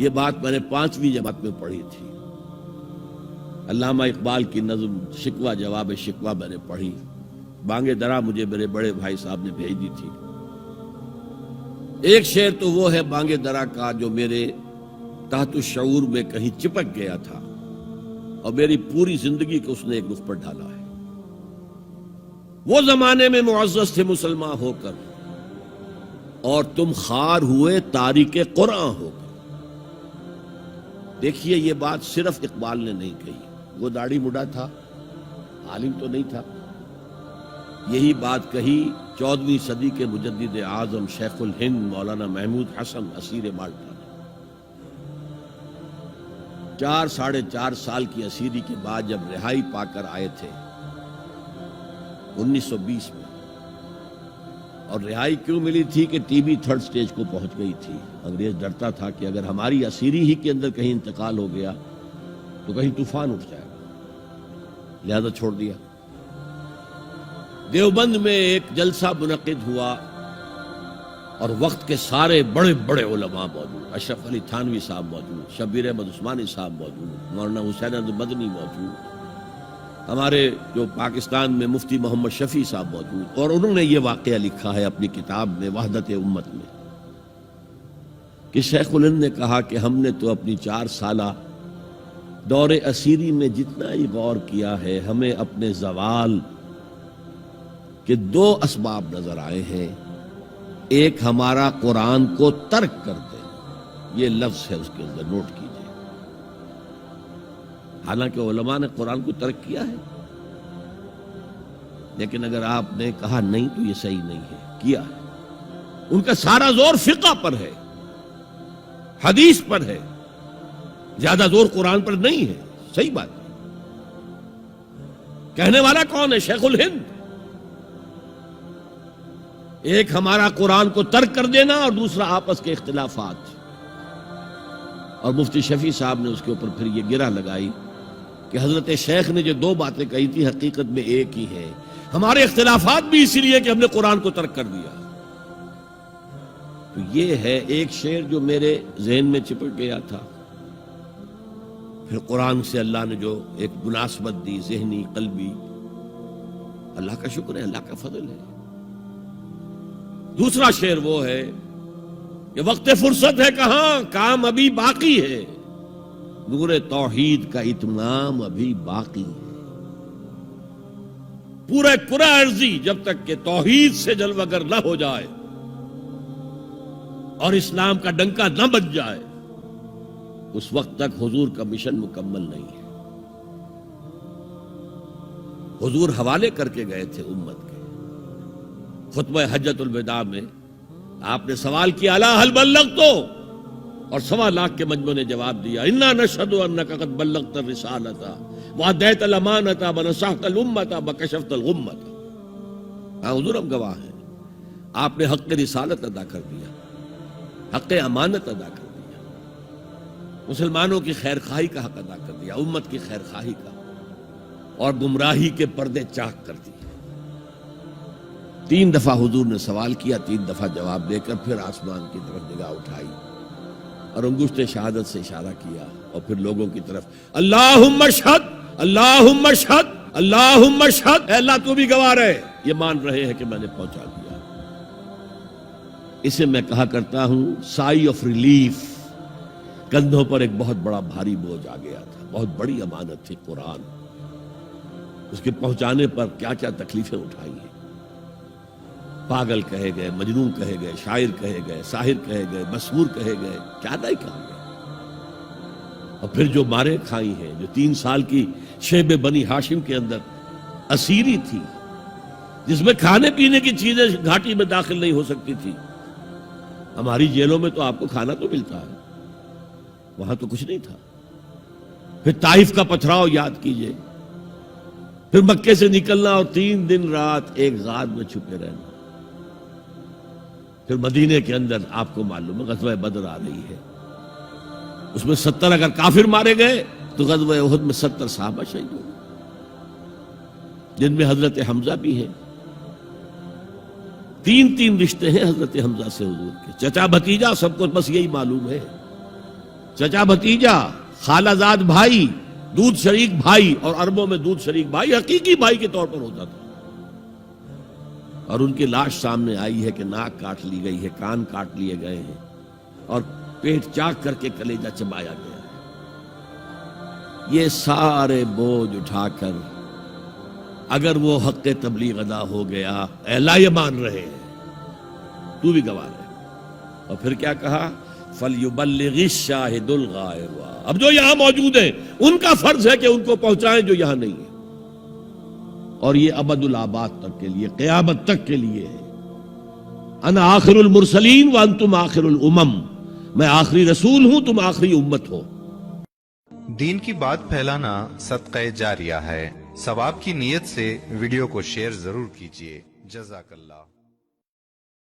یہ بات میں نے 5ویں جماعت میں پڑھی تھی. علامہ اقبال کی نظم شکوہ جواب شکوہ میں نے پڑھی. بانگ درا مجھے میرے بڑے بھائی صاحب نے بھیج دی تھی. ایک شعر تو وہ ہے بانگ درا کا جو میرے تحت الشعور میں کہیں چپک گیا تھا اور میری پوری زندگی کو اس نے ایک رخ پر ڈالا ہے. وہ زمانے میں معزز تھے مسلمان ہو کر اور تم خار ہوئے تاریک قرآن ہو کر. دیکھیے یہ بات صرف اقبال نے نہیں کہی. وہ داڑھی مڈا تھا, عالم تو نہیں تھا. یہی بات کہی 14ویں صدی کے مجدد اعظم شیخ الہند مولانا محمود حسن اسیر مالٹا نے. 4 سال کی اسیری کے بعد جب رہائی پا کر آئے تھے 1920 میں, اور رہائی کیوں ملی تھی کہ ٹی بی 3rd سٹیج کو پہنچ گئی تھی. انگریز ڈرتا تھا کہ اگر ہماری اسیری ہی کے اندر کہیں انتقال ہو گیا تو کہیں طوفان اٹھ جائے گا, لہذا چھوڑ دیا. دیوبند میں ایک جلسہ منعقد ہوا اور وقت کے سارے بڑے بڑے علماء موجود. اشرف علی تھانوی صاحب موجود, شبیر احمد عثمانی صاحب موجود, مولانا حسین احمد مدنی موجود, ہمارے جو پاکستان میں مفتی محمد شفیع صاحب موجود. اور انہوں نے یہ واقعہ لکھا ہے اپنی کتاب میں وحدت امت میں کہ شیخ الہند نے کہا کہ ہم نے تو اپنی 4 سالہ دور اسیری میں جتنا ہی غور کیا ہے, ہمیں اپنے زوال کے 2 اسباب نظر آئے ہیں. ایک ہمارا قرآن کو ترک کر دیں, یہ لفظ ہے اس کے اندر, نوٹ کیجئے. حالانکہ علماء نے قرآن کو ترک کیا ہے, لیکن اگر آپ نے کہا نہیں تو یہ صحیح نہیں ہے, کیا ہے. ان کا سارا زور فقہ پر ہے, حدیث پر ہے, زیادہ زور قرآن پر نہیں ہے. صحیح بات ہے. کہنے والا کون ہے؟ شیخ الہند. ایک ہمارا قرآن کو ترک کر دینا اور دوسرا آپس کے اختلافات. اور مفتی شفیع صاحب نے اس کے اوپر پھر یہ گرہ لگائی کہ حضرت شیخ نے جو 2 باتیں کہی تھی حقیقت میں ایک ہی ہے. ہمارے اختلافات بھی اسی لیے کہ ہم نے قرآن کو ترک کر دیا. تو یہ ہے ایک شعر جو میرے ذہن میں چپک گیا تھا. پھر قرآن سے اللہ نے جو ایک مناسبت دی ذہنی قلبی, اللہ کا شکر ہے, اللہ کا فضل ہے. دوسرا شعر وہ ہے کہ وقت فرصت ہے کہاں, کام ابھی باقی ہے, نور توحید کا اتمام ابھی باقی ہے. پورے کرہ ارضی جب تک کہ توحید سے جلوگر نہ ہو جائے اور اسلام کا ڈنکا نہ بج جائے, اس وقت تک حضور کا مشن مکمل نہیں ہے. حضور حوالے کر کے گئے تھے امت کے. خطبہ حجۃ الوداع میں آپ نے سوال کیا الا هل بلغت, اور 1.25 لاکھ کے مجمع نے جواب دیا انا نشهد انك قد بلغت الرسالة واديت الامانة ونصحت الامة وكشفت الغمة. ہاں حضور ہم گواہ ہیں, آپ نے حق رسالت ادا کر دیا, حق امانت ادا کر دیا, مسلمانوں کی خیر خواہی کا حق ادا کر دیا, امت کی خیر خواہی کا, اور گمراہی کے پردے چاک کر دیے. 3 دفعہ حضور نے سوال کیا, 3 دفعہ جواب دے کر پھر آسمان کی طرف نگاہ اٹھائی اور انگشت شہادت سے اشارہ کیا اور پھر لوگوں کی طرف اللہم اشہد اللہم اشہد اللہم اشہد, اے اللہ تو بھی گواہ رہے, یہ مان رہے ہیں کہ میں نے پہنچا دیا. اسے میں کہا کرتا ہوں سائی آف ریلیف. کندھوں پر ایک بہت بڑا بھاری بوجھ آ گیا تھا, بہت بڑی امانت تھی قرآن. اس کے پہنچانے پر کیا کیا تکلیفیں اٹھائی ہیں. پاگل کہے گئے, مجنون کہے گئے, شاعر کہے گئے, ساحر کہے گئے, مسحور کہے گئے, کیا نہیں کہا گئے. اور پھر جو مارے کھائی ہیں, جو 3 سال کی شیب بنی ہاشم کے اندر اسیری تھی, جس میں کھانے پینے کی چیزیں گھاٹی میں داخل نہیں ہو سکتی تھی. ہماری جیلوں میں تو آپ کو کھانا تو ملتا ہے, وہاں تو کچھ نہیں تھا. پھر طائف کا پتھراؤ یاد کیجئے, پھر مکے سے نکلنا اور 3 دن رات ایک غار میں چھپے رہنا. پھر مدینے کے اندر آپ کو معلوم ہے غزوہ بدر آ رہی ہے, اس میں 70 اگر کافر مارے گئے تو غزوہ احد میں 70 صحابہ شہید ہوئے, جن میں حضرت حمزہ بھی ہیں. 3 رشتے ہیں حضرت حمزہ سے حضور کے, چچا بھتیجا, سب کو بس یہی معلوم ہے. چچا بھتیجا، خالہ زاد بھائی، دودھ شریک بھائی، اور عربوں میں دودھ شریک بھائی حقیقی بھائی کے طور پر ہوتا تھا. اور ان کی لاش سامنے آئی ہے کہ ناک کاٹ لی گئی ہے، کان کاٹ لیے گئے ہیں، اور پیٹ چاک کر کے کلیجہ چبایا گیا ہے. یہ سارے بوجھ اٹھا کر اگر وہ حق تبلیغ ادا ہو گیا، اے اللہ یہ مان رہے ہیں، تو بھی گواہ رہے. اور پھر کیا کہا؟ فَلْيُبَلِّغِ الشَّاهِدُ الْغَائِبَ. اب جو یہاں موجود ہیں ان کا فرض ہے کہ ان کو پہنچائیں جو یہاں نہیں ہیں. اور یہ ابد الآباد تک کے لیے، قیامت تک کے لیے ہے. انا آخر المرسلین وانتم آخر الامم. میں آخری رسول ہوں، تم آخری امت ہو. دین کی بات پھیلانا صدقہ جاریہ ہے. ثواب کی نیت سے ویڈیو کو شیئر ضرور کیجیے. جزاک اللہ.